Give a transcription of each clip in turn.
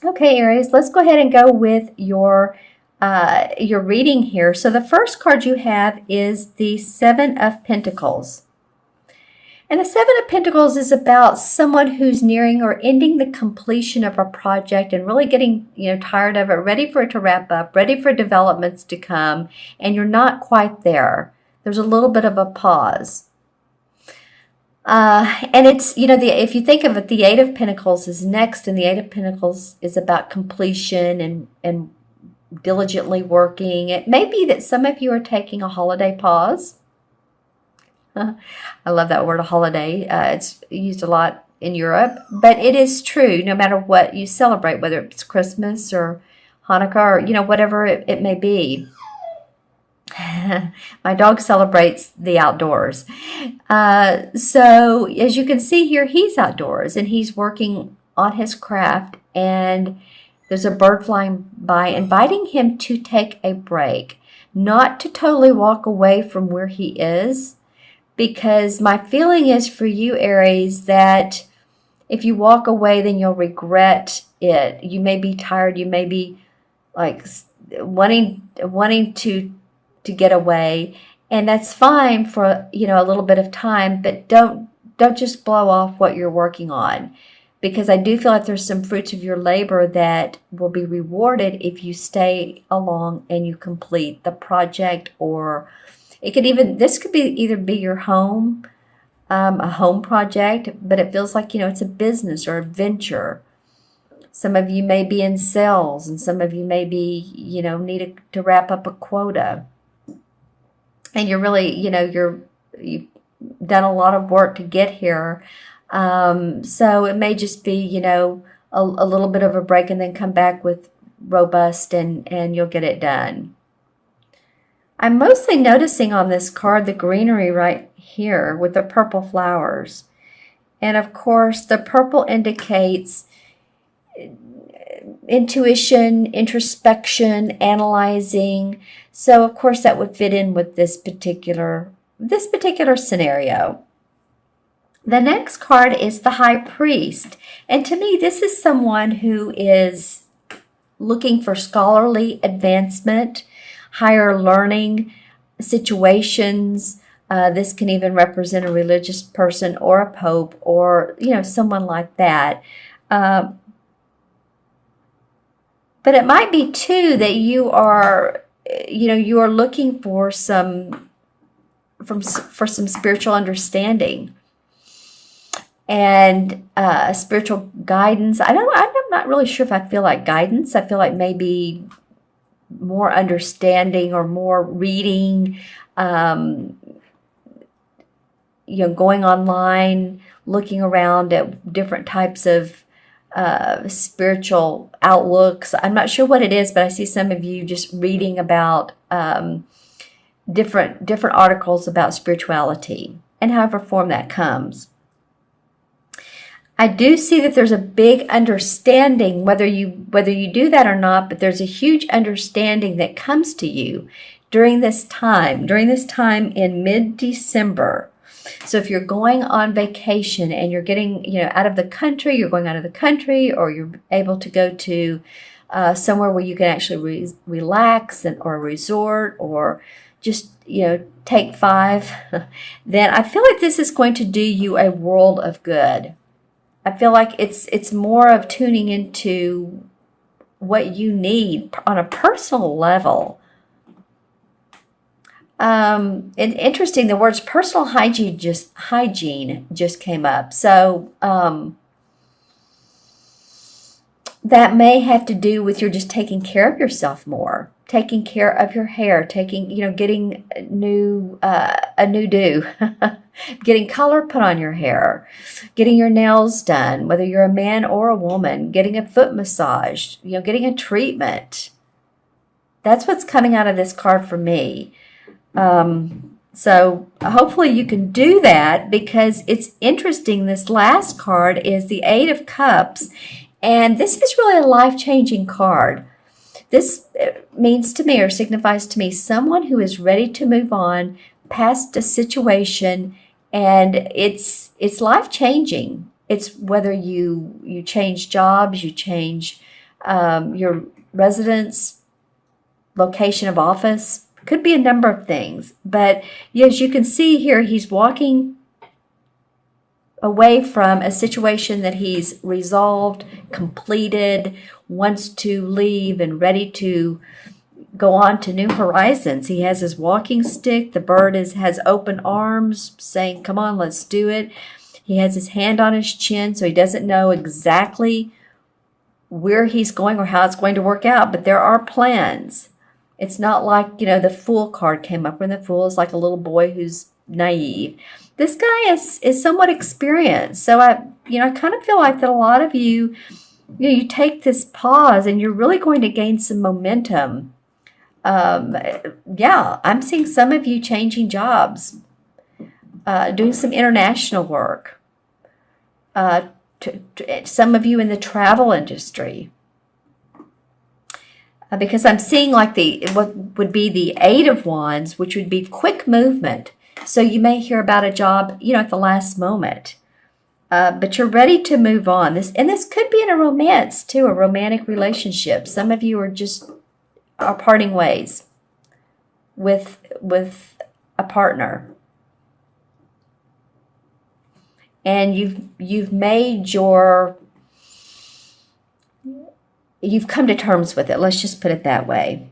Okay, Aries, let's go ahead and go with your reading here. So the first card you have is the Seven of Pentacles. And the Seven of Pentacles is about someone who's nearing or ending the completion of a project and really getting, tired of it, ready for it to wrap up, ready for developments to come, and you're not quite there. There's a little bit of a pause. And it's, if you think of it, the Eight of Pentacles is next, and the Eight of Pentacles is about completion and diligently working. It may be that some of you are taking a holiday pause. I love that word, a holiday. It's used a lot in Europe, but it is true no matter what you celebrate, whether it's Christmas or Hanukkah or, whatever it may be. My dog celebrates the outdoors. So as you can see here, he's outdoors and he's working on his craft, and there's a bird flying by inviting him to take a break, not to totally walk away from where he is, because my feeling is for you, Aries, that if you walk away, then you'll regret it. You may be tired. You may be like wanting to get away, and that's fine for a little bit of time, but don't just blow off what you're working on, because I do feel like there's some fruits of your labor that will be rewarded if you stay along and you complete the project. Or this could be either be your home, a home project, but it feels like it's a business or a venture. Some of you may be in sales, and some of you may be need to wrap up a quota. And you're really, you've done a lot of work to get here. So it may just be, a little bit of a break and then come back with robust and you'll get it done. I'm mostly noticing on this card the greenery right here with the purple flowers. And of course, the purple indicates intuition, introspection, analyzing. So of course that would fit in with this particular scenario. The next card is the High Priest. And to me, this is someone who is looking for scholarly advancement, higher learning situations. This can even represent a religious person or a pope or, someone like that. But it might be too that you are looking for some spiritual understanding and spiritual guidance. I'm not really sure if I feel like guidance. I feel like maybe more understanding or more reading, going online, looking around at different types of spiritual outlooks. I'm not sure what it is, but I see some of you just reading about different articles about spirituality and however form that comes. I do see that there's a big understanding, whether you do that or not, but there's a huge understanding that comes to you during this time in mid-December. So if you're going on vacation and you're getting, out of the country, you're going out of the country, or you're able to go to somewhere where you can actually relax or a resort, or just, take 5, then I feel like this is going to do you a world of good. I feel like it's more of tuning into what you need on a personal level. And interesting, the words personal hygiene just came up. So that may have to do with you're just taking care of yourself more, taking care of your hair, getting a new do, getting color put on your hair, getting your nails done, whether you're a man or a woman, getting a foot massage, getting a treatment. That's what's coming out of this card for me. So hopefully you can do that, because it's interesting. This last card is the Eight of Cups, and this is really a life-changing card. This means to me, or signifies to me, someone who is ready to move on past a situation, and it's life-changing. It's whether you change jobs, you change your residence, location of office. Could be a number of things. But as you can see here, he's walking away from a situation that he's resolved, completed, wants to leave, and ready to go on to new horizons. He has his walking stick. The bird has open arms saying, come on, let's do it. He has his hand on his chin, so he doesn't know exactly where he's going or how it's going to work out, but there are plans. It's not like, the Fool card came up, when the Fool is like a little boy who's naive. This guy is somewhat experienced. So I kind of feel like that a lot of you, you take this pause and you're really going to gain some momentum. I'm seeing some of you changing jobs, doing some international work. Some of you in the travel industry. Because I'm seeing like what would be the Eight of Wands, which would be quick movement. So you may hear about a job, at the last moment. But you're ready to move on. This could be in a romance too, a romantic relationship. Some of you are parting ways with a partner. And you've come to terms with it. Let's just put it that way.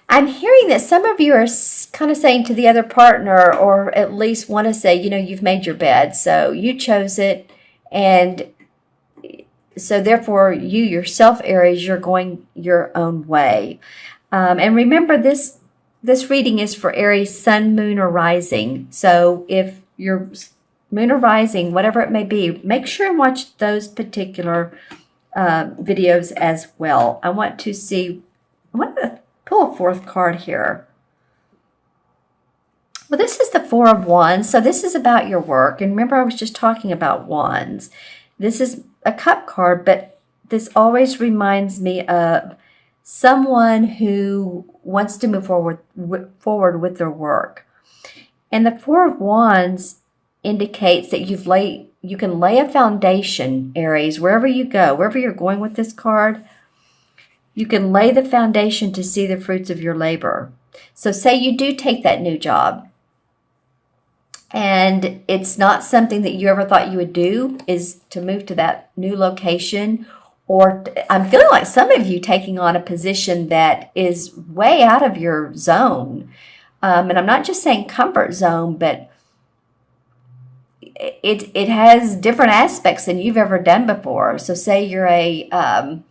I'm hearing that some of you are kind of saying to the other partner, or at least want to say, you've made your bed, so you chose it, and so therefore you yourself, Aries, you're going your own way. And remember, this reading is for Aries sun, moon, or rising. So if your moon or rising, whatever it may be, make sure and watch those particular videos as well. I want to pull a fourth card here. Well, this is the Four of Wands. So this is about your work. And remember, I was just talking about wands. This is a cup card, but this always reminds me of someone who wants to move forward with their work. And the Four of Wands indicates that you can lay a foundation, Aries, wherever you go, wherever you're going with this card. You can lay the foundation to see the fruits of your labor. So say you do take that new job, and it's not something that you ever thought you would do, is to move to that new location. Or I'm feeling like some of you taking on a position that is way out of your zone. And I'm not just saying comfort zone, but it has different aspects than you've ever done before. So say you're a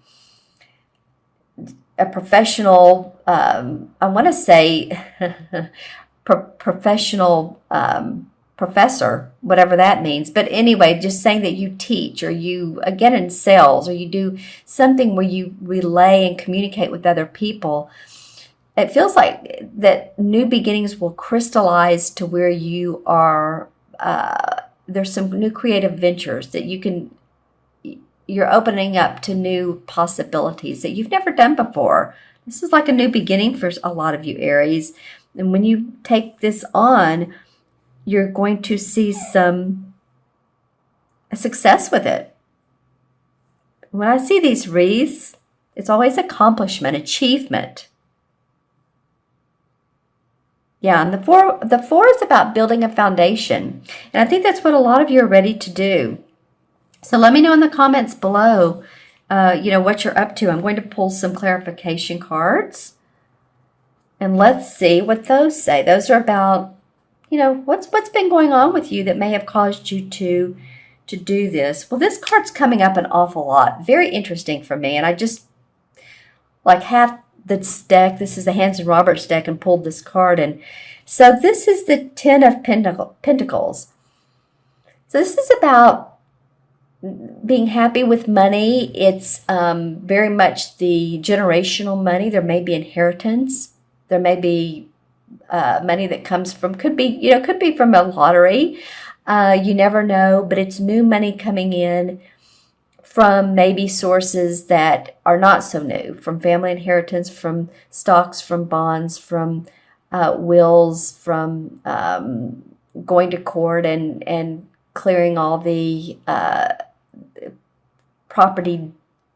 professional, I want to say professional professor, whatever that means. But anyway, just saying that you teach, or you, again, in sales, or you do something where you relay and communicate with other people. It feels like that new beginnings will crystallize to where you are, there's some new creative ventures that you're opening up to new possibilities that you've never done before. This is like a new beginning for a lot of you, Aries. And when you take this on, you're going to see some success with it. When I see these wreaths, it's always accomplishment, achievement. Yeah, and the four is about building a foundation. And I think that's what a lot of you are ready to do. So let me know in the comments below, what you're up to. I'm going to pull some clarification cards. And let's see what those say. Those are about, what's been going on with you that may have caused you to do this. Well, this card's coming up an awful lot. Very interesting for me. And I just, like, half this deck, this is the Hanson Roberts deck, and pulled this card. And so this is the Ten of Pentacles. So this is about being happy with money. It's very much the generational money. There may be inheritance. There may be money that comes from, could be from a lottery. You never know, but it's new money coming in from maybe sources that are not so new, from family inheritance, from stocks, from bonds, from wills, from going to court and clearing all the property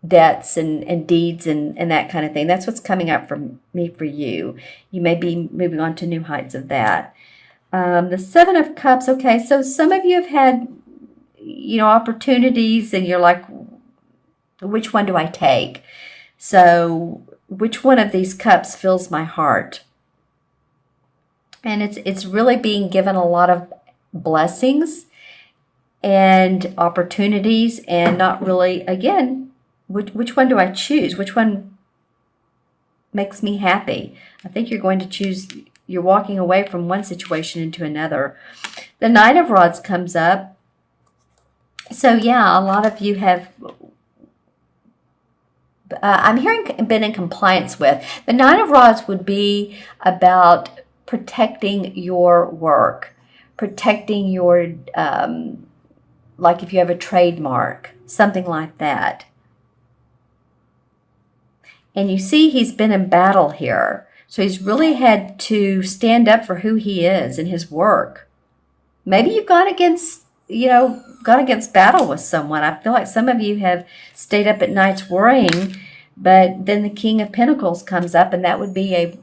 debts and deeds and that kind of thing. That's what's coming up for me for you. You may be moving on to new heights of that. The Seven of Cups. Okay, so some of you have had, opportunities, and you're like, which one do I take? So which one of these cups fills my heart? And it's really being given a lot of blessings and opportunities, and not really, again, which one do I choose? Which one makes me happy? I think you're going to choose, you're walking away from one situation into another. The Nine of Rods comes up. So yeah, a lot of you have, I'm hearing, been in compliance with. The Nine of Rods would be about protecting your work, protecting your, like if you have a trademark, something like that. And you see he's been in battle here. So he's really had to stand up for who he is in his work. Maybe you've gone against, battle with someone. I feel like some of you have stayed up at nights worrying, but then the King of Pentacles comes up, and that would be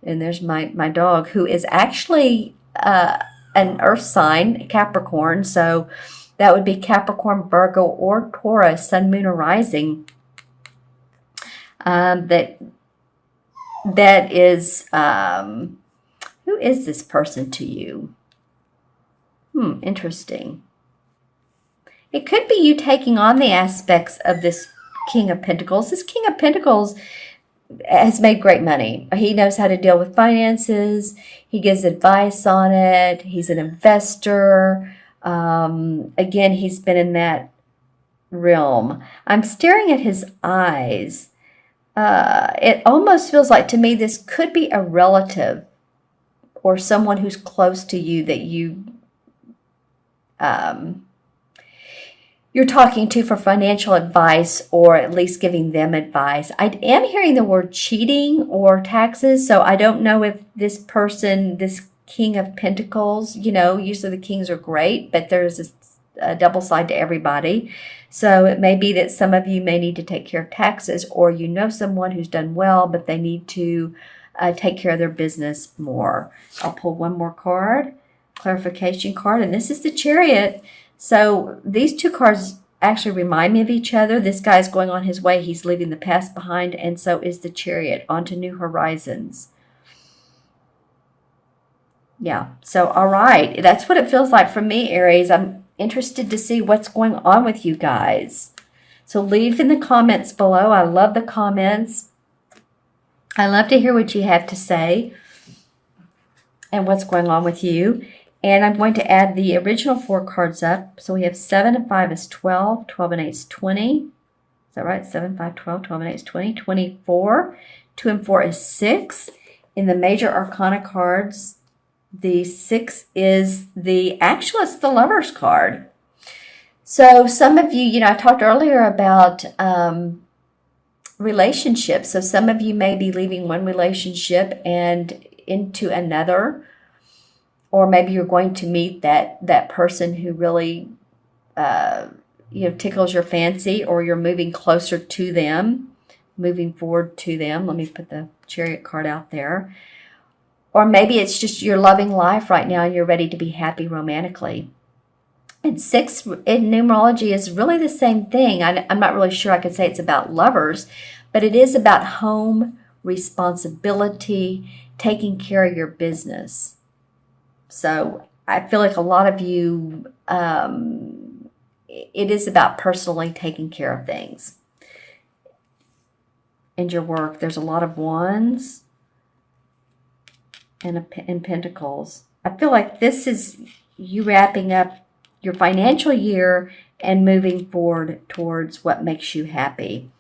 and there's my dog, who is actually an earth sign, Capricorn. So that would be Capricorn, Virgo, or Taurus, Sun, Moon, or Rising. That is, who is this person to you? Interesting. It could be you taking on the aspects of this King of Pentacles. This King of Pentacles has made great money. He knows how to deal with finances. He gives advice on it. He's an investor. Again, he's been in that realm. I'm staring at his eyes. It almost feels like, to me, this could be a relative or someone who's close to you that you're talking to for financial advice, or at least giving them advice. I am hearing the word cheating or taxes, so I don't know if this person, this King of Pentacles, usually the kings are great, but there's a double side to everybody. So it may be that some of you may need to take care of taxes, or someone who's done well, but they need to take care of their business more. I'll pull one more card, clarification card, and this is the Chariot. So these two cards actually remind me of each other. This guy's going on his way. He's leaving the past behind, and so is the Chariot, onto new horizons. Yeah, so all right. That's what it feels like for me, Aries. I'm interested to see what's going on with you guys. So leave in the comments below. I love the comments. I love to hear what you have to say and what's going on with you. And I'm going to add the original 4 cards up. So we have 7 and 5 is 12, 12 and 8 is 20. Is that right? 7, 5, 12, 12 and 8 is 20, 24. 2 and 4 is 6. In the major arcana cards, the 6 is it's the Lover's card. So some of you, I talked earlier about relationships. So some of you may be leaving one relationship and into another. Or maybe you're going to meet that person who really, tickles your fancy, or you're moving closer to them, moving forward to them. Let me put the Chariot card out there. Or maybe it's just you're loving life right now and you're ready to be happy romantically. And 6 in numerology is really the same thing. I'm not really sure I could say it's about lovers, but it is about home, responsibility, taking care of your business. So I feel like a lot of you, it is about personally taking care of things. And your work, there's a lot of Wands and Pentacles. I feel like this is you wrapping up your financial year and moving forward towards what makes you happy.